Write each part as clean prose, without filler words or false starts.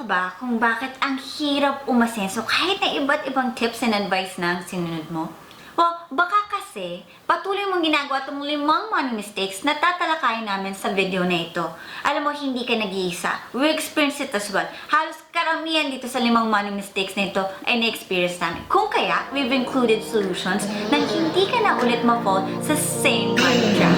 ka ba kung bakit ang hirap umasenso kahit na iba't ibang tips and advice na ang sinunod mo? Well, baka kasi patuloy mong ginagawa itong 5 money mistakes na tatalakayin namin sa video na ito. Alam mo, hindi ka nag-iisa. We experience it as well. Halos karamihan dito sa 5 money mistakes na ito ay na-experience namin. Kung kaya, we've included solutions na hindi ka na ulit ma-fall sa same money trap.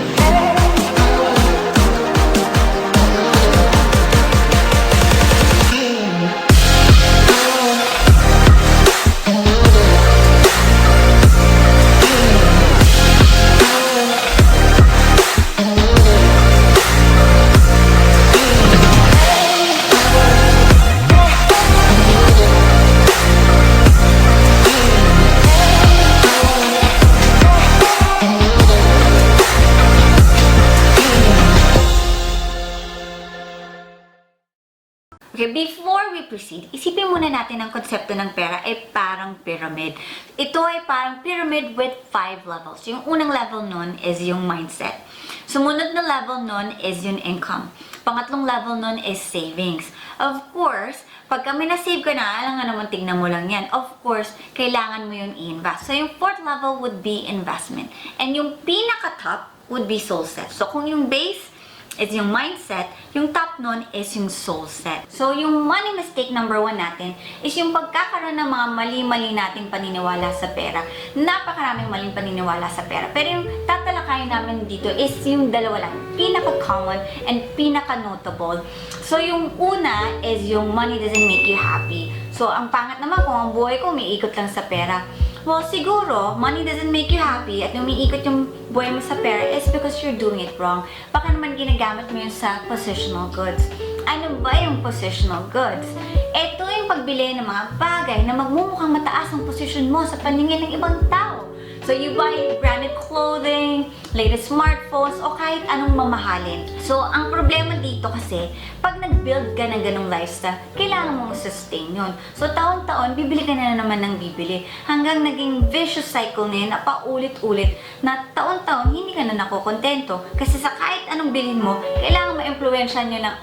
Okay, before we proceed, isipin muna natin ang konsepto ng pera ay parang pyramid. Ito ay parang pyramid with 5 levels. Yung unang level nun is yung mindset. Sumunod na level nun is yung income. Pangatlong level nun is savings. Of course, pag kami na-save ka na, alam nga naman, tignan mo lang yan. Of course, kailangan mo yung i-invest. So, yung fourth level would be investment. And yung pinaka-top would be soul set. So, kung yung base is yung mindset, yung top nun is yung soul set. So, yung money mistake number 1 natin is yung pagkakaroon ng mga mali-mali nating paniniwala sa pera. Napakaraming maling paniniwala sa pera. Pero yung tatalakayin namin dito is yung dalawa lang. Pinaka-common and pinaka-notable. So, yung una is yung money doesn't make you happy. So, ang pangit naman kung ang buhay ko umiikot lang sa pera. Well, siguro, money doesn't make you happy at umiikot yung buhay mo sa pera is because you're doing it wrong. Baka naman ginagamit mo yun sa positional goods. Ano ba yung positional goods? Ito yung pagbili ng mga bagay na magmumukhang mataas ang posisyon mo sa paningin ng ibang tao. So, you buy branded clothing, latest smartphones, o kahit anong mamahalin. So, ang problema dito kasi, pag nag-build ka ng ganong lifestyle, kailangan mong sustain yun. So, taon-taon, bibili ka na naman ng bibili. Hanggang naging vicious cycle na yun, na paulit-ulit, na taon-taon, hindi ka na nakokontento. Kasi sa kahit anong bilhin mo, kailangan ma-influensyan nyo lang,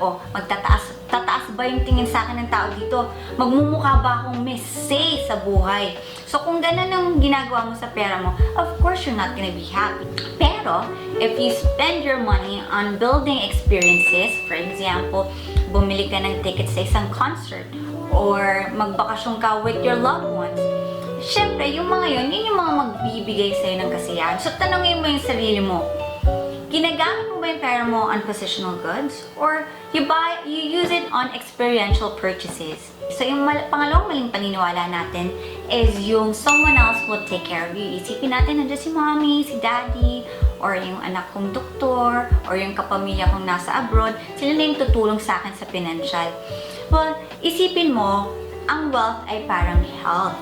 tataas ba yung tingin sa akin ng tao dito? Magmumukha ba akong may say sa buhay? So, kung ganun ang ginagawa mo sa pera mo, of course, you're not gonna be happy. Pero, if you spend your money on building experiences, for example, bumili ka ng ticket sa isang concert, or magbakasyon ka with your loved ones, syempre, yung mga yun yung mga magbibigay sa'yo ng kasiyahan. So, tanongin mo yung sarili mo, ginagamit mo ba yung pera mo on positional goods? Or you use it on experiential purchases? So, yung pangalawang maling paniniwala natin is yung someone else will take care of you. Isipin natin, nandiyan si mommy, si daddy, or yung anak kong doktor, or yung kapamilya kong nasa abroad, sila na yung tutulong sa akin sa financial. Well, isipin mo, ang wealth ay parang health.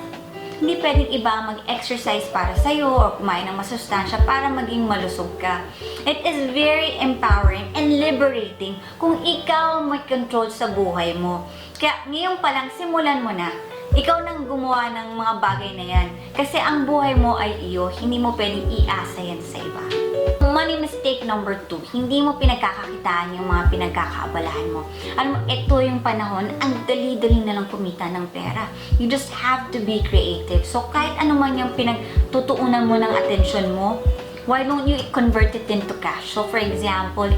Hindi pwedeng iba mag-exercise para sa'yo or kumain ng masustansya para maging malusog ka. It is very empowering and liberating kung ikaw may control sa buhay mo. Kaya ngayon pa lang, simulan mo na. Ikaw nang gumawa ng mga bagay na yan. Kasi ang buhay mo ay iyo, hindi mo pwedeng iasa yan sa iba. Money mistake number 2, hindi mo pinagkakakitaan yung mga pinagkakaabalahan mo. Alam mo, ito yung panahon, ang dali-dali na lang kumita ng pera. You just have to be creative. So, kahit ano man yung pinagtutuunan mo ng atensyon mo, why don't you convert it into cash? So, for example,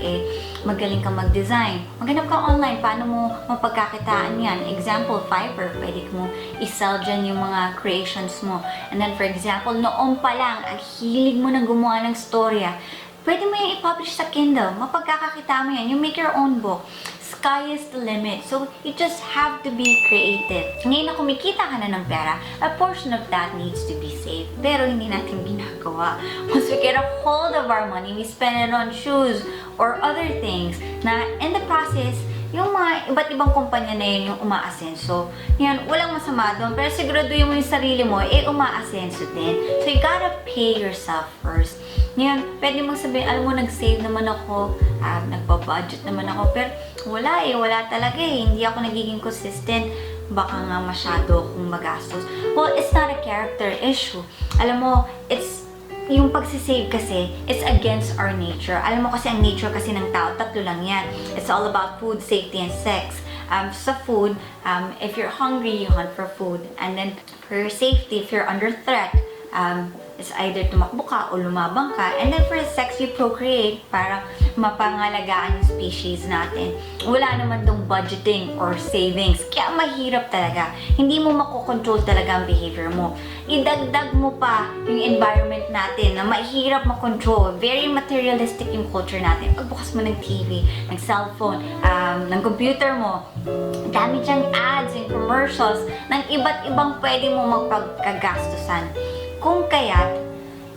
magaling kang mag-design. Maghanap ka online, paano mo mapagkakitaan yan? Example, Fiverr, pwede mo i-sell dyan yung mga creations mo. And then, for example, noon pa lang, ang hilig mo na gumawa ng storya, pwede mo yung i-publish sa Kindle. Mapagkakakita mo yan. You make your own book. Sky is the limit. So, you just have to be creative. Ngayon na kumikita ka na ng pera, a portion of that needs to be saved. Pero hindi natin ginagawa. Once we get a hold of our money, we spend it on shoes or other things na in the process, yung mga iba't ibang kumpanya na yun yung umaasenso. Yan, walang masama doon. Pero siguraduhin mo yung sarili mo, umaasenso din. So, you gotta pay yourself first. Ngayon, pwede mong sabihin, alam mo, nag-save naman ako, nagpa-budget naman ako, pero wala talaga hindi ako nagiging consistent. Baka nga masyado akong magastos. Well, it's not a character issue. Alam mo, yung pagsisave kasi, it's against our nature. Alam mo kasi, ang nature kasi ng tao, 3 lang yan. It's all about food, safety, and sex. Sa food, if you're hungry, you hunt for food. And then, for your safety, if you're under threat, it's either tumakbo ka o lumabang ka. And then for sex, you procreate para mapangalagaan yung species natin. Wala naman tong budgeting or savings. Kaya mahirap talaga. Hindi mo makokontrol talaga ang behavior mo. Idagdag mo pa yung environment natin na mahirap makontrol. Very materialistic yung culture natin. Pagbukas mo ng TV, ng cellphone, ng computer mo, dami diyang ads and commercials ng iba't ibang pwede mo magpagkagastusan. Kung kaya't,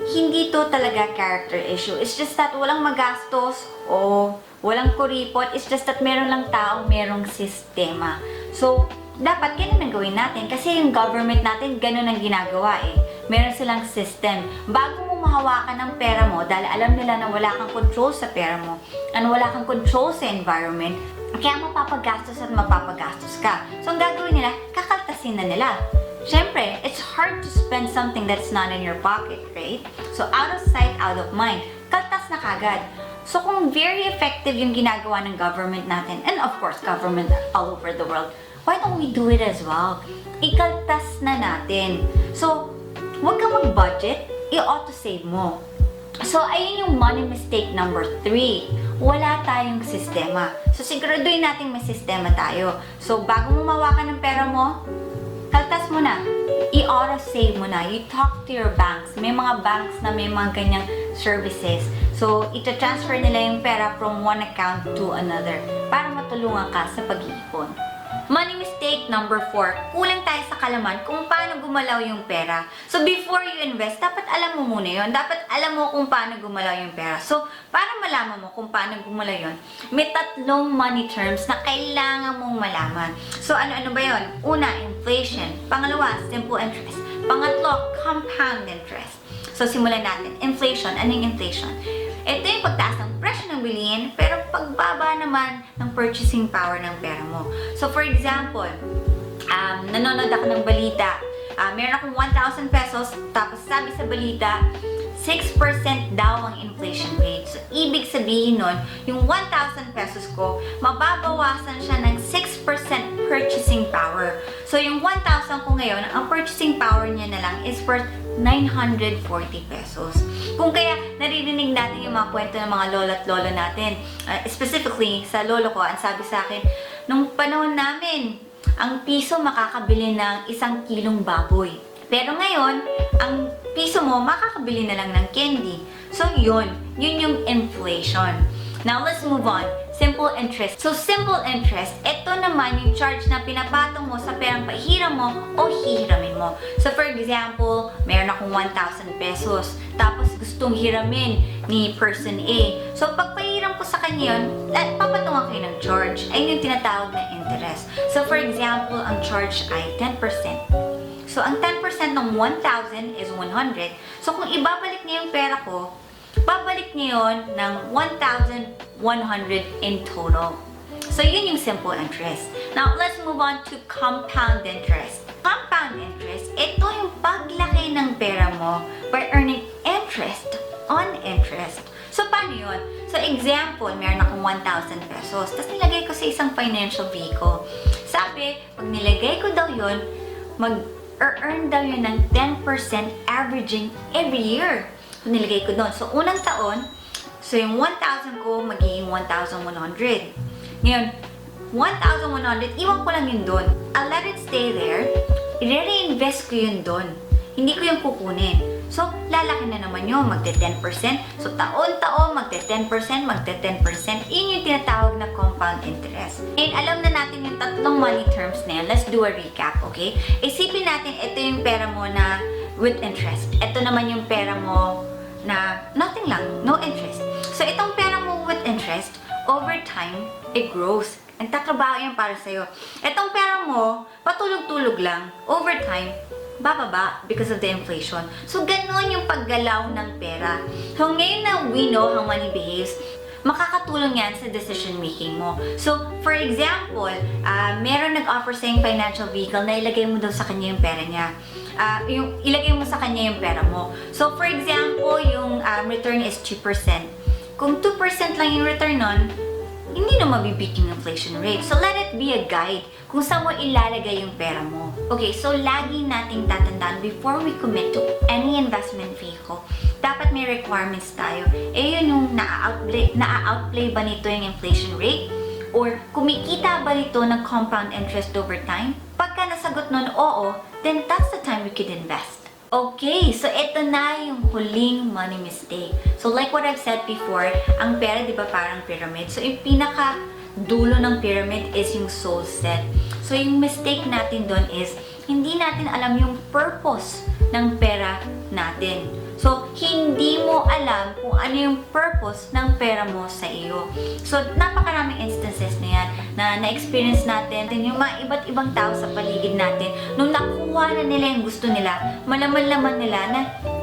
hindi to talaga character issue. It's just that walang magastos o walang kuripot. It's just that meron lang taong merong sistema. So, dapat ganun ang gawin natin. Kasi yung government natin, ganun ang ginagawa eh. Meron silang system. Bago mo mahawakan ng pera mo, dahil alam nila na wala kang control sa pera mo, and wala kang control sa environment, kaya mapapagastos at mapapagastos ka. So, ang gagawin nila, kakaltasin na nila. Siyempre, it's hard to spend something that's not in your pocket, right? So, out of sight, out of mind. Kaltas na kagad. So, kung very effective yung ginagawa ng government natin, and of course, government all over the world, why don't we do it as well? Ikaltas na natin. So, huwag kang mag-budget, i-auto-save mo. So, ayun yung money mistake number 3. Wala tayong sistema. So, siguraduhin natin may sistema tayo. So, bago mo mawakan ng pera mo, kaltas mo na. I-auto-save mo na. You talk to your banks. May mga banks na may mga ganyang services. So, ita-transfer nila yung pera from one account to another para matulungan ka sa pag-iipon. Money mistake number 4. Kulang tayo sa kalaman kung paano gumalaw yung pera. So, before you invest, dapat alam mo muna yun. Dapat alam mo kung paano gumalaw yung pera. So, para malaman mo kung paano gumalaw yun, may 3 money terms na kailangan mong malaman. So, ano-ano ba yun? Una, inflation. Pangalawa, simple interest. Pangatlo, compound interest. So, simulan natin. Inflation. Ano yung inflation? Ito yung pagtaas ng presyo ng bilihin, pero pagbaba naman ng purchasing power ng pera mo. So, for example, nanonood ako ng balita. Meron akong 1,000 pesos, tapos sabi sa balita, 6% daw ang inflation rate. So, ibig sabihin nun, yung 1,000 pesos ko, mababawasan siya ng 6% purchasing power. So, yung 1,000 ko ngayon, ang purchasing power niya na lang is worth 940 pesos. Kung kaya naririnig natin yung mga kwento ng mga lolo at lolo natin, specifically sa lolo ko, ang sabi sa akin, nung panahon namin, ang piso makakabili ng 1 kilong baboy. Pero ngayon, ang piso mo makakabili na lang ng candy. So yun yung inflation. Now let's move on. Simple interest. So simple interest, ito naman yung charge na pinapatong mo sa perang pahiram mo o hihiramin mo. So for example, meron akong 1,000 pesos. Tapos gustong hiramin ni person A. So pag pahiram ko sa kanya yun, papatungan kayo ng charge. Ayun yung tinatawag na interest. So for example, ang charge ay 10%. So ang 10% ng 1,000 is 100. So kung ibabalik niya yung pera ko, babalik niyo yun ng 1,100 in total. So, yun yung simple interest. Now, let's move on to compound interest. Compound interest, ito yung paglaki ng pera mo by earning interest on interest. So, paano yun? So, example, meron akong 1,000 pesos. Tapos, nilagay ko sa isang financial vehicle. Sabi, pag nilagay ko daw yun, mag-earn daw yun ng 10% averaging every year. Nilagay ko doon. So, unang taon, so yung 1,000 ko, magiging 1,100. Ngayon, 1,100, iwan ko lang yun doon. I'll let it stay there. I-reinvest ko yun doon. Hindi ko yung kukunin. So, lalaki na naman yun. Magte-10%. So, taon-taon, magte-10%, magte-10%. Yun yung tinatawag na compound interest. And alam na natin yung 3 money terms na yun. Let's do a recap, okay? Isipin natin, ito yung pera mo na with interest. Ito naman yung pera mo na nothing lang, no interest. So, itong pera mo with interest, over time, it grows. Ang tatrabaho yan para sa'yo. Itong pera mo, patulog-tulog lang, over time, bababa because of the inflation. So, ganon yung paggalaw ng pera. So, ngayon na we know how money behaves, makakatulong yan sa decision making mo. So, for example, meron nag-offer sa yung financial vehicle na ilagay mo daw sa kanya yung pera niya. Ilagay mo sa kanya yung pera mo. So, for example, yung return is 2%. Kung 2% lang yung return nun, hindi na mabibit yung inflation rate. So let it be a guide kung saan mo ilalagay yung pera mo. Okay, so lagi nating tatandaan before we commit to any investment vehicle, dapat may requirements tayo. Yun yung naa-outplay ba nito yung inflation rate? Or kumikita ba nito ng compound interest over time? Pagka nasagot nun oo, then that's the time we could invest. Okay, so ito na yung huling money mistake. So like what I've said before, ang pera di ba parang pyramid? So yung pinaka dulo ng pyramid is yung soul set. So yung mistake natin doon is hindi natin alam yung purpose ng pera natin. So hindi mo alam kung ano yung purpose ng pera mo sa iyo. So napakaraming instances na yan na na-experience natin yung mga iba't ibang tao sa paligid natin. Nung nakuha na nila yung gusto nila, malaman-laman nila na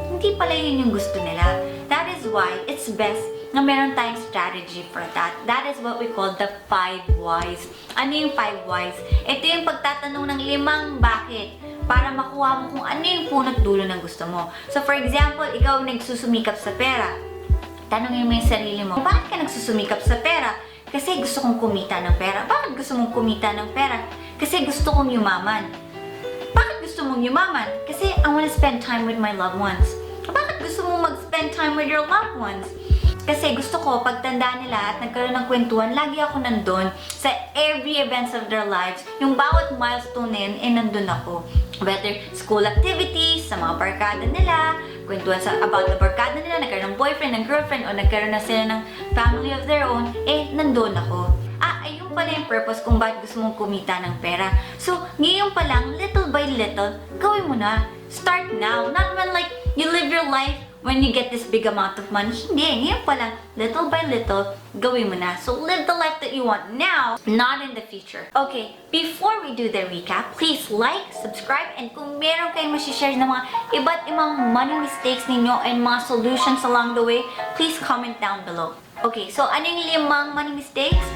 hindi pala yun yung gusto nila. That is why it's best na meron tayong strategy for that. That is what we call the 5 whys. Ano yung 5 whys? Ito yung pagtatanong ng 5 bakit para makuha mo kung ano yung punot dulo ng gusto mo. So for example, ikaw nagsusumikap sa pera. Tanungin mo yung sarili mo, bakit ka nagsusumikap sa pera? Kasi gusto kong kumita ng pera. Bakit gusto mong kumita ng pera? Kasi gusto kong yumaman. Bakit gusto mong yumaman? Kasi I want to spend time with my loved ones. Bakit gusto mong mag-spend time with your loved ones? Kasi gusto ko, pagtanda nila at nagkaroon ng kwentuhan, lagi ako nandun sa every events of their lives. Yung bawat milestone na yun, nandun ako. Whether school activities, sa mga barkada nila, kwentuhan about the barkada nila, nagkaroon ng boyfriend, ng girlfriend, o nagkaroon na sila ng family of their own, nandun ako. Ayun pala yung purpose kung bakit gusto mong kumita ng pera. So, ngayon pa lang, little by little, gawin mo na. Start now. Not when like, you live your life when you get this big amount of money. Hindi, ngayon pa lang, little by little, gawin mo na. So, live the life that you want now, not in the future. Okay, before we do the recap, please like, subscribe, and kung meron kayong masishare ng mga iba't ibang money mistakes ninyo and mga solutions along the way, please comment down below. Okay, so ano yung 5 money mistakes?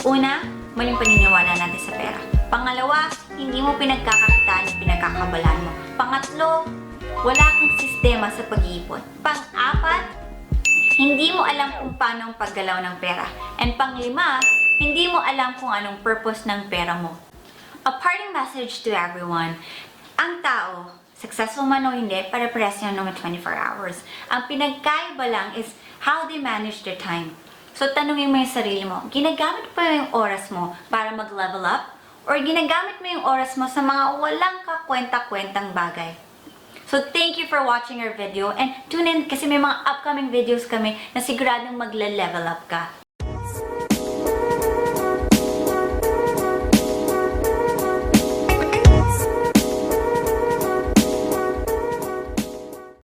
Una, maling paniniwala natin sa pera. Pangalawa, hindi mo pinagkakakitaan yung pinagkakabalaan mo. Pangatlo, wala kang sistema sa pag-iipon. Pang-apat, hindi mo alam kung paano ang paggalaw ng pera. And pang-5, hindi mo alam kung anong purpose ng pera mo. A parting message to everyone. Ang tao, successful man o hindi, pare-pares yan naman 24 hours. Ang pinagkaiba lang is how they manage their time. So, tanungin mo yung sarili mo, ginagamit pa yung oras mo para mag-level up? Or ginagamit mo yung oras mo sa mga walang kakwenta-kwentang bagay? So, thank you for watching our video and tune in kasi may mga upcoming videos kami na siguradong magle-level up ka.